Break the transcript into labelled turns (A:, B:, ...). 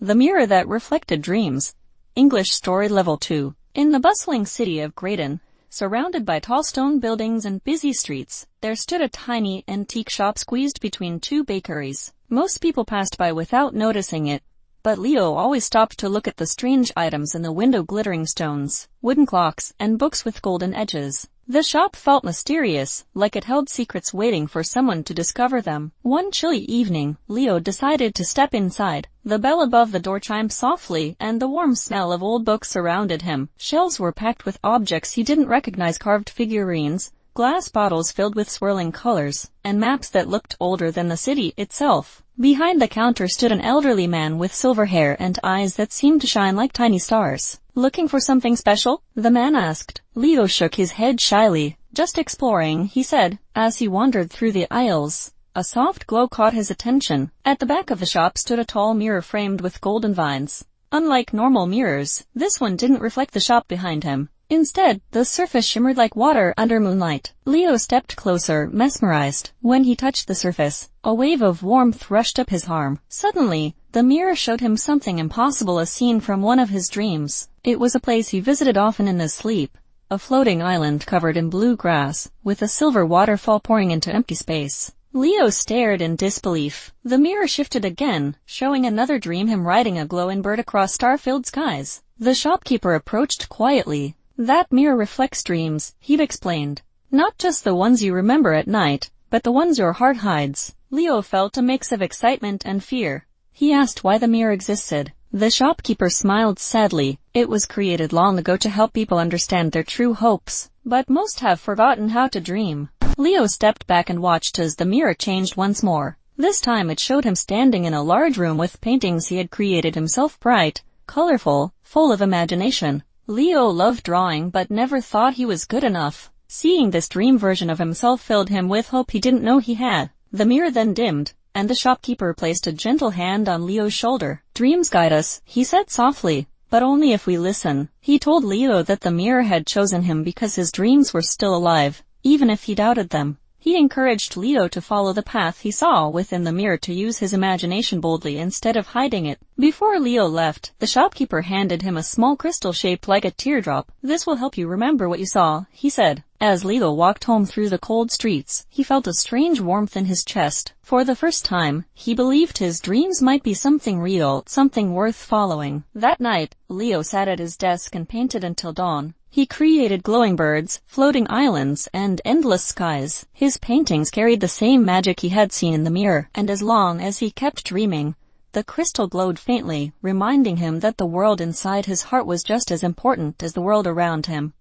A: The Mirror That Reflected Dreams. English Story Level 2. In the bustling city of Graydon, surrounded by tall stone buildings and busy streets, there stood a tiny antique shop squeezed between two bakeries. Most people passed by without noticing it, but Leo always stopped to look at the strange items in the window: glittering stones, wooden clocks, and books with golden edges. The shop felt mysterious, like it held secrets waiting for someone to discover them. One chilly evening, Leo decided to step inside. The bell above the door chimed softly, and the warm smell of old books surrounded him. Shelves were packed with objects he didn't recognize: carved figurines, glass bottles filled with swirling colors, and maps that looked older than the city itself. Behind the counter stood an elderly man with silver hair and eyes that seemed to shine like tiny stars. "Looking for something special?" the man asked. Leo shook his head shyly. "Just exploring," he said. As he wandered through the aisles, a soft glow caught his attention. At the back of the shop stood a tall mirror framed with golden vines. Unlike normal mirrors, this one didn't reflect the shop behind him. Instead, the surface shimmered like water under moonlight. Leo stepped closer, mesmerized. When he touched the surface, a wave of warmth rushed up his arm. Suddenly, the mirror showed him something impossible, a scene from one of his dreams. It was a place he visited often in his sleep. A floating island covered in blue grass, with a silver waterfall pouring into empty space. Leo stared in disbelief. The mirror shifted again, showing another dream: him riding a glowing bird across star-filled skies. The shopkeeper approached quietly. "That mirror reflects dreams," he'd explained. "Not just the ones you remember at night, but the ones your heart hides." Leo felt a mix of excitement and fear. He asked why the mirror existed. The shopkeeper smiled sadly. "It was created long ago to help people understand their true hopes, but most have forgotten how to dream." Leo stepped back and watched as the mirror changed once more. This time it showed him standing in a large room with paintings he had created himself, bright, colorful, full of imagination. Leo loved drawing but never thought he was good enough. Seeing this dream version of himself filled him with hope he didn't know he had. The mirror then dimmed, and the shopkeeper placed a gentle hand on Leo's shoulder. "Dreams guide us," he said softly, "but only if we listen." He told Leo that the mirror had chosen him because his dreams were still alive, even if he doubted them. He encouraged Leo to follow the path he saw within the mirror, to use his imagination boldly instead of hiding it. Before Leo left, the shopkeeper handed him a small crystal shaped like a teardrop. "This will help you remember what you saw," he said. As Leo walked home through the cold streets, he felt a strange warmth in his chest. For the first time, he believed his dreams might be something real, something worth following. That night, Leo sat at his desk and painted until dawn. He created glowing birds, floating islands, and endless skies. His paintings carried the same magic he had seen in the mirror, and as long as he kept dreaming, the crystal glowed faintly, reminding him that the world inside his heart was just as important as the world around him.